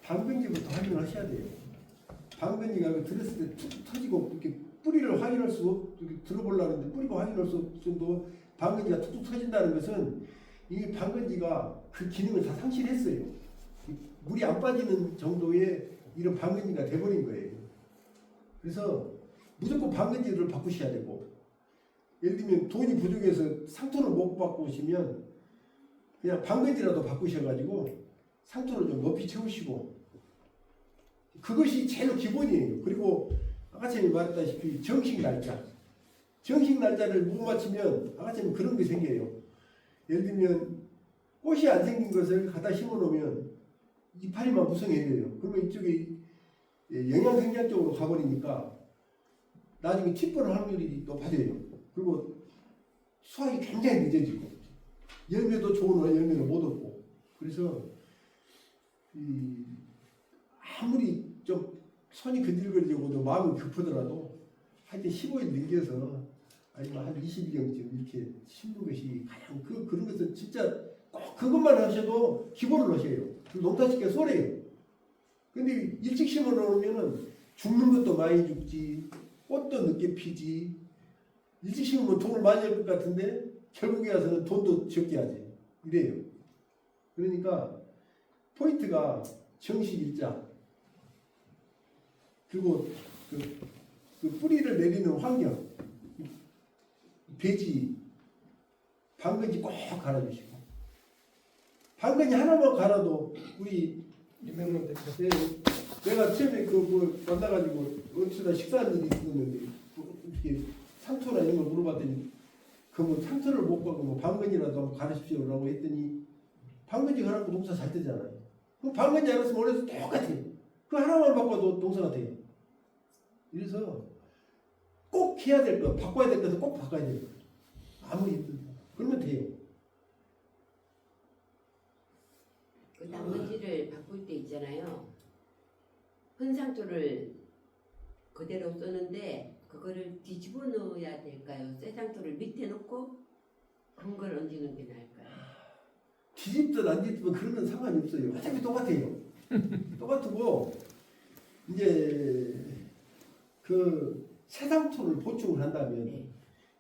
방근지부터 확인을 하셔야 돼요. 방근지가 들었을 때 툭 터지고 이렇게 뿌리를 확인할 수 없, 이렇게 들어보려는데 뿌리가 확인할 수 없을 정도 방근지가 툭툭 터진다는 것은 이 방근지가 그 기능을 다 상실했어요. 물이 안 빠지는 정도의 이런 방근지가 돼버린 거예요. 그래서 무조건 방근지를 바꾸셔야 되고, 예를 들면 돈이 부족해서 상토를 못 바꾸시면 그냥 방근지라도 바꾸셔가지고 상토를 좀 높이 채우시고, 그것이 제일 기본이에요. 그리고 아까 전에 말했다시피 정식 날짜를 못 맞추면 아까 전에 그런 게 생겨요. 예를 들면 꽃이 안 생긴 것을 갖다 심어 놓으면 이파리만 무성해져요. 그러면 이쪽이 영양 생장 쪽으로 가버리니까 나중에 tip벌 확률이 높아져요. 그리고 수확이 굉장히 늦어지고 열매도 좋은 열매를 못 얻고, 그래서 아무리 좀 손이 근질거리고 마음이 급하더라도 하여튼 15일 넘겨서 아니면 한 20일경쯤 이렇게 심는 것이 가장 그런 것은 진짜 꼭 그것만 하셔도 기본을 하셔요. 농사짓기가 소래요. 근데 일찍 심어 놓으면은 죽는 것도 많이 죽지, 꽃도 늦게 피지. 일찍 심으면 돈을 많이 할 것 같은데 결국에 와서는 돈도 적게 하지. 이래요. 그러니까 포인트가 정식 일자, 그리고 그 뿌리를 내리는 환경, 배지, 방근지 꼭 갈아주시고, 방근지 하나만 갈아도 우리 유명한 대표. 예, 내가 처음에 만나가지고 어디서다 식사한 일이 있었는데 이렇게 상토나 이런 걸 물어봤더니 뭐 상토를 못 가고 뭐 방근이라도 한번 가르십시오라고 했더니 방근지 갈아도 농사 잘 되잖아요. 그 방근지 알았으면 원래도 똑같아요. 그 하나만 바꿔도 농사가 돼요. 그래서 꼭 해야 될 거, 바꿔야 될 것은 꼭 바꿔야 돼요. 아무리 힘들도. 그러면 돼요. 그 나머지를 바꿀 때 있잖아요. 혼상토를 그대로 쓰는데 그거를 뒤집어 넣어야 될까요? 새 상토를 밑에 놓고 큰 걸 얹는 게 나을까요? 뒤집든 안 뒤집든 그런 건 상관이 없어요. 어차피 똑같아요. 똑같고 이제 그 새상토를 보충을 한다면 네.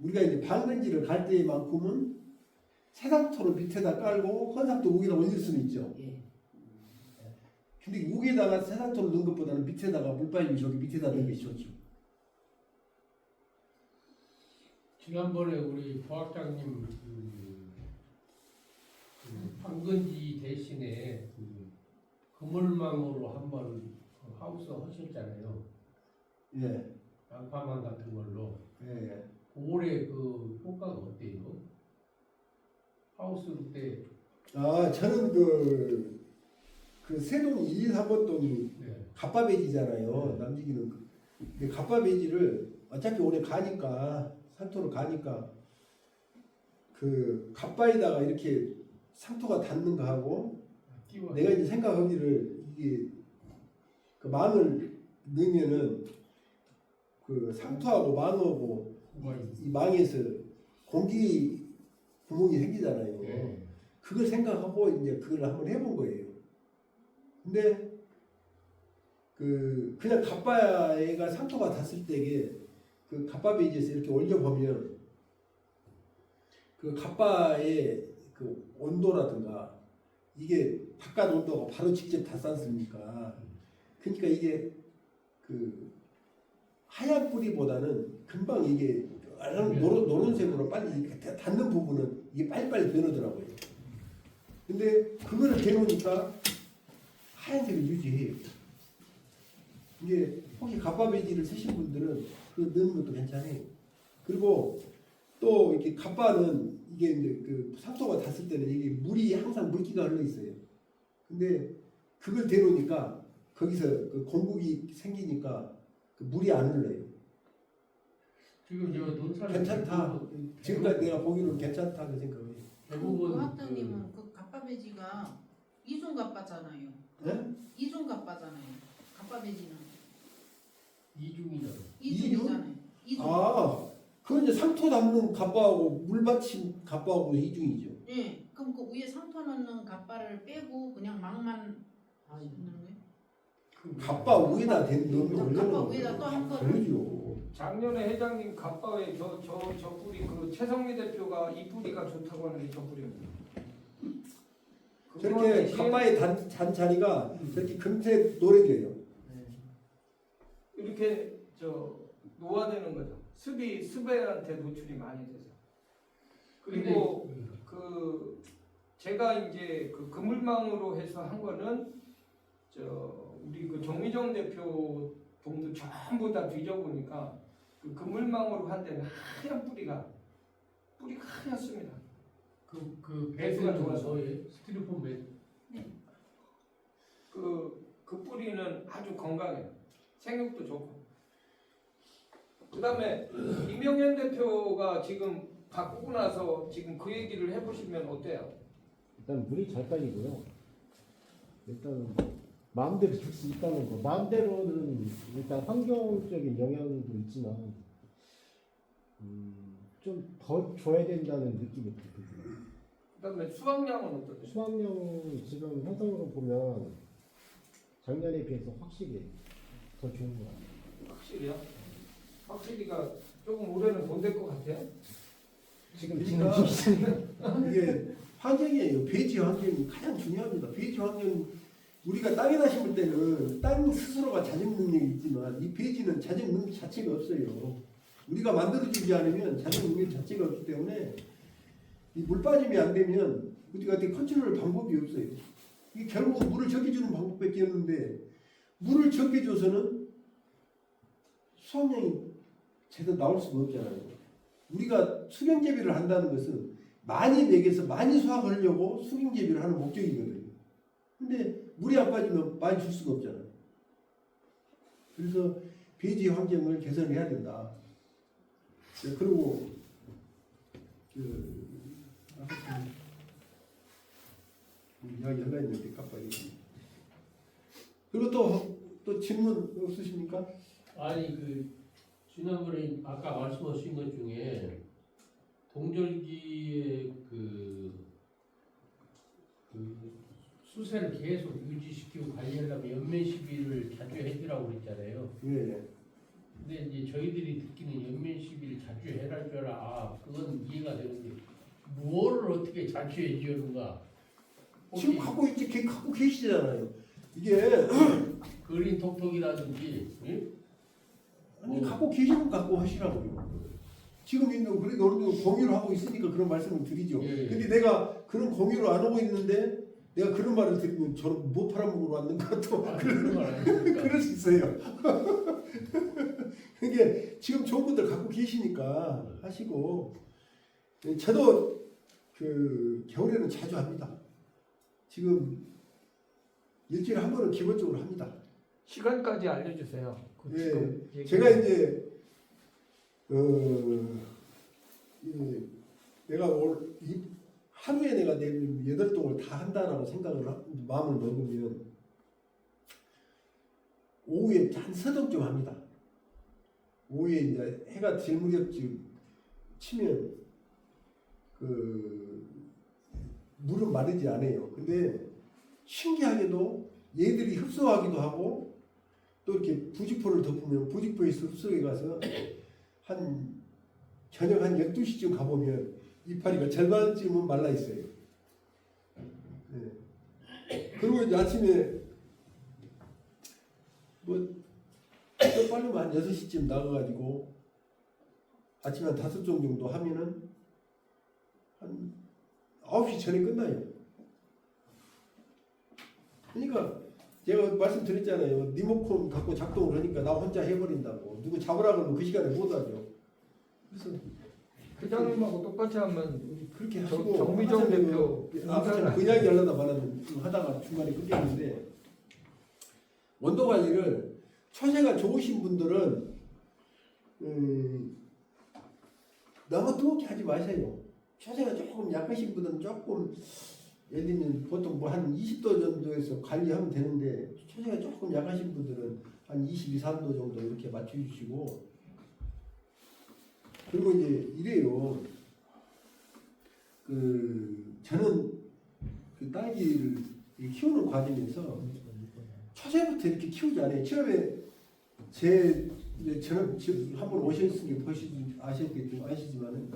우리가 이제 방근지를 갈 때만큼은 새상토를 밑에다 깔고 헌상토 위에다 올릴 수는 있죠. 예. 근데 위에다가 새상토를 넣은 것보다는 밑에다가 물빨리 저기 밑에다 넣는 게 좋죠. 지난번에 우리 부학장님 방근지 대신에 그물망으로 한번 하우스 하셨잖아요. 예. 양파망 같은 걸로. 예. 올해 그 효과가 어때요? 하우스 때. 저는 그 세동 2, 3번 동이 네. 갑바배지잖아요. 남지기는. 근데 갑바배지를 어차피 올해 가니까, 상토로 가니까, 그 갑바에다가 이렇게 상토가 닿는 거 하고, 띄워. 내가 이제 생각하기를 이게 그 망을 넣으면은 그 상토하고 망하고 이 망에서 공기 구멍이 생기잖아요. 네. 그걸 생각하고 이제 그걸 한번 해본 거예요. 근데 그냥 갑바에가 상토가 닿았을 때에 그 갑바 베이지에서 이렇게 올려보면 그 갑바의 그 온도라든가 이게 바깥 온도가 바로 직접 닿지 않습니까? 그러니까 이게 그 하얀 뿌리보다는 금방 이게 노란색으로 빨리 닿는 부분은 이게 빨리빨리 변하더라고요. 근데 그거를 대놓으니까 하얀색을 유지해요. 이게 혹시 갑바배지를 쓰신 분들은 그거 넣는 것도 괜찮아요. 그리고 또 이렇게 갑바는 이게 이제 그 상토가 닿았을 때는 이게 물이 항상 물기가 흘러 있어요. 근데 그걸 대놓으니까 거기서 그 공국이 생기니까 그 물이 안 흘러요. 지금 저 논산 괜찮다. 지금까지 내가 보기로는 괜찮다고 생각해요. 대부분 부학장님은 그 갑바배지가 이중 갑바잖아요. 네? 이중 갑바잖아요. 갑바배지는 이중이잖아. 이중이잖아요. 이중. 아, 그건 이제 상토 담는 갑바하고 물받침 갑바하고 이중이죠. 예. 그럼 그 위에 상토 넣는 갑바를 빼고 그냥 막만 하시는 거예요? 갑바 위에다 넣으면 갑바 올려놓은 위에다 또 한 거죠. 번을? 그러죠. 작년에 회장님 갑바에 저 뿌리 그 최성미 대표가 이 뿌리가 좋다고 하는 게 저 뿌리입니다. 저렇게 갑바에 잔 자리가 저렇게 금세 노래져요. 이렇게 노화되는 거죠. 습에한테 노출이 많이 돼서. 그리고 그 제가 이제 그 그물망으로 해서 한 거는 우리 그 정미정 대표 동도 전부 다 뒤져보니까 그 그물망으로 한 데는 하얀 뿌리가 하얗습니다. 그 배수가 배수가 좋아서. 좋아서 스티로폼 배. 그 뿌리는 아주 건강해요. 생육도 좋고. 그다음에 이명현 대표가 지금 바꾸고 나서 지금 그 얘기를 해보시면 어때요? 일단 물이 잘 빨리고요. 일단 마음대로 줄 수 있다는 거. 마음대로는 일단 환경적인 영향도 있지만 좀 더 줘야 된다는 느낌이 들어요. 그다음에 수확량은 어떠세요? 수확량 지금 현상으로 보면 작년에 비해서 확실히 더 좋은 것 같아요. 확실히요? 확실히가 조금 올해는 못 될 것 같아요. 지금 그러니까 이게 환경이에요. 배지 환경이 가장 중요합니다. 배지 환경 우리가 땅에다 심을 때는 땅 스스로가 자정 능력이 있지만 이 배지는 자정 능력 자체가 없어요. 우리가 만들어주지 않으면 자정 능력 자체가 없기 때문에 이 물 빠짐이 안 되면 우리가 어떻게 컨트롤 방법이 없어요. 이게 결국 물을 적게주는 방법밖에 없는데 물을 적게 줘서는 수확량이 제대로 나올 수가 없잖아요. 우리가 수경재배를 한다는 것은 많이 먹여서 많이 수확하려고 수경재배를 하는 목적이거든요. 근데 물이 안 빠지면 많이 줄 수가 없잖아요. 그래서 배지 환경을 개선해야 된다. 네, 그리고 이야기 하려 했는데 깜빡이. 그리고 또 질문 없으십니까? 아니 지난번에 아까 말씀하신 것 중에 동절기에 수세를 계속 유지시키고 관리하려면 연면 시비를 자주 해주라고 그랬잖아요. 예. 근데 이제 저희들이 듣기는 연면 시비를 자주 해라 줘라. 그건 이해가 되는데 뭐를 어떻게 자주 해주는가? 지금 갖고 계시잖아요. 이게 그린 톡톡이라든지, 예? 아니, 갖고 계시면 갖고 하시라고요. 지금 있는 그래도 어느 정도 공유를 하고 있으니까 그런 말씀을 드리죠. 예. 근데 내가 그런 공유를 안 하고 있는데 내가 그런 말을 드리면 저는 뭐 팔아먹으러 왔는가 또 그런 건 아닙니까? 그럴 수 있어요. 그게 지금 좋은 분들 갖고 계시니까 하시고 저도 겨울에는 자주 합니다. 지금 일주일에 한 번은 기본적으로 합니다. 시간까지 알려주세요. 예, 제가 이제 내가 하루에 내가 내일 8동을 다 한다라고 생각을 마음을 먹으면 오후에 한 3동쯤 합니다. 오후에 이제 해가 질 무렵쯤 치면 물은 마르지 않아요. 근데 신기하게도 얘들이 흡수하기도 하고 또 이렇게 부직포를 덮으면 부직포에서 흡수해 가서 한 저녁 한 12시쯤 가보면 이파리가 절반쯤은 말라 있어요. 네. 그리고 이제 아침에 빨리 한 6시쯤 나가가지고 아침에 한 5종 정도 하면은 한 9시 전에 끝나요. 그러니까 제가 말씀드렸잖아요. 리모컨 갖고 작동을 하니까 나 혼자 해버린다고. 누구 잡으라 그러면 그 시간에 못하죠. 그래서 회장님하고 똑같이 하면 그렇게 하시고 정미정 대표 아까 그 이야기 하려다 말았는데 하다가 중간에 끊겼는데 원도 관리를 처세가 좋으신 분들은 너무 뜨겁게 하지 마세요. 처세가 조금 약하신 분들은 조금 예를 들면 보통 뭐 한 20도 정도에서 관리하면 되는데 처세가 조금 약하신 분들은 한 22, 3도 정도 이렇게 맞춰주시고 그리고 이제 이래요. 저는 그 딸기를 키우는 과정에서 초세부터 이렇게 키우지 않아요. 처음에 저는 지금 한번 오셨으니 아시지만은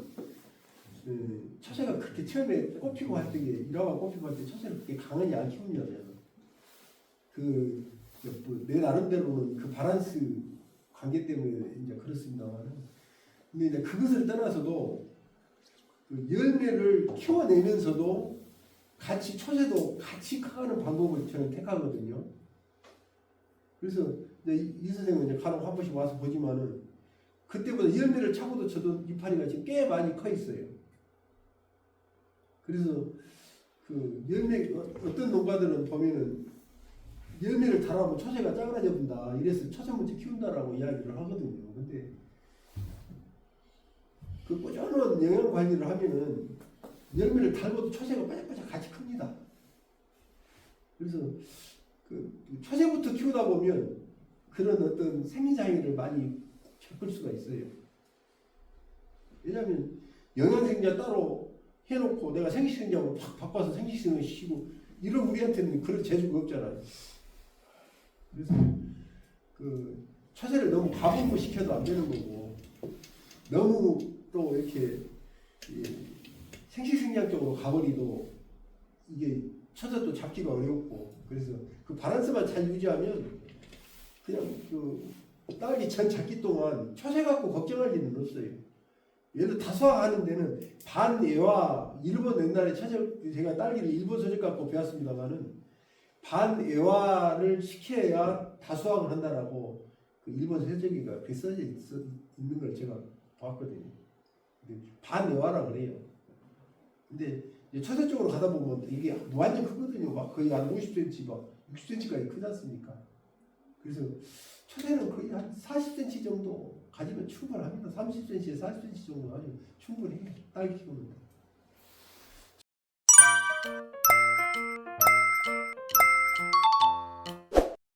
초세가 그렇게 처음에 꽃피고 할 때 일화가 꽃피고 할 때 초세를 그렇게 강하지 안 키우냐면 내 나름대로는 그 바란스 관계 때문에 이제 그렇습니다만, 근데 이제 그것을 떠나서도 그 열매를 키워내면서도 같이 초세도 같이 커가는 방법을 저는 택하거든요. 그래서 이제 이 선생님은 이제 간혹 한 번씩 와서 보지만은 그때보다 열매를 차고도 쳐도 이파리가 지금 꽤 많이 커 있어요. 그래서 그 열매 어떤 농가들은 보면은 열매를 달아보면 초세가 작아져 본다. 이래서 초세 먼저 키운다라고 이야기를 하거든요. 근데 그 꾸준한 영양 관리를 하면은 열매를 달고도 초세가 바짝바짝 같이 큽니다. 그래서 그 초세부터 키우다 보면 그런 어떤 생리장애를 많이 겪을 수가 있어요. 왜냐하면 영양생자 따로 해놓고 내가 생식생장으로 확 바꿔서 생식생을 시키고 이런 우리한테는 그런 재주가 없잖아요. 그래서 그 초세를 너무 과분무 시켜도 안 되는 거고, 너무 또 이렇게 생식생장적으로 가버리도 이게 초세도 잡기가 어렵고, 그래서 그 바란스만 잘 유지하면 그냥 그 딸기 전 작기 동안 초세 갖고 걱정할 일은 없어요. 예를 들어 다수화하는 데는 반애화, 일본 옛날에 제가 딸기를 일본 서적 갖고 배웠습니다만은 반애화를 시켜야 다수확을 한다라고 그 일본 서적이가 그 써져 있는 걸 제가 봤거든요. 반애화라 그래요. 근데 초세 쪽으로 가다 보면 이게 완전 크거든요. 막 거의 한 50cm, 막 60cm까지 크지 않습니까? 그래서 초세는 거의 한 40cm 정도 가지면 충분합니다. 30cm에 40cm 정도 가지면 충분해요. 딸기 키우는 데.